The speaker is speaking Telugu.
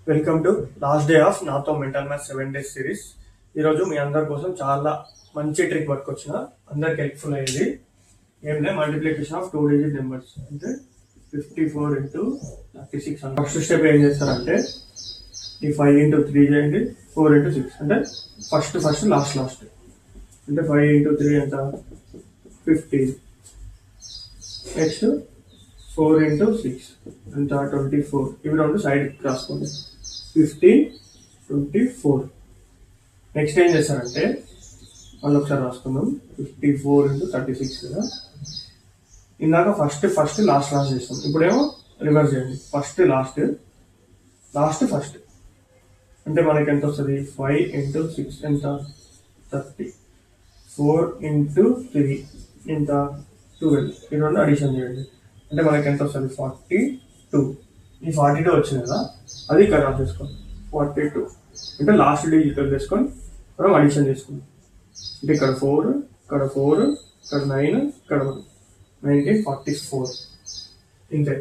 Welcome to last day of నాతో మెంటల్ మ్యాథ్స్ 7 days సిరీస్. ఈరోజు మీ అందరి కోసం చాలా మంచి ట్రిక్ పట్టుకొచ్చిన, అందరికి హెల్ప్ఫుల్ అయ్యేది. ఏం లేదు, మల్టిప్లికేషన్ ఆఫ్ 2 digit నెంబర్స్ అంటే 54 into 36. ఫస్ట్ స్టెప్ ఏం చేస్తారంటే ఈ 5 into 3 చేయండి, 4 into 6 అంటే ఫస్ట్ లాస్ట్ అంటే 5 into 3 ఎంత 15. నెక్స్ట్ 4 into 6 ఎంత 24. ఇవి రెండు సైడ్ రాసుకోండి. 15, 24. నెక్స్ట్ ఏం చేస్తారంటే వాళ్ళు ఒకసారి రాసుకుందాం. 54 into 36 కదా. ఇందాక ఫస్ట్ లాస్ట్ చేస్తాం. ఇప్పుడేమో రివర్స్ చేయండి. ఫస్ట్ అంటే మనకి ఎంత వస్తుంది? 5 into 6 ఎంత 30. 4 into 3 ఎంత 12. ఈ రెండు అడిషన్ చేయండి. అంటే మనకి ఎంత వస్తుంది? 42. ఈ 42 వచ్చింది కదా, అది ఇక్కడ రాసేసుకోండి. 42 అంటే లాస్ట్ డిజిటల్ చేసుకొని మనం అడిషన్ చేసుకుందాం. అంటే ఇక్కడ 4, ఇక్కడ 9, ఇక్కడ 1, 19, 44. ఇంతే.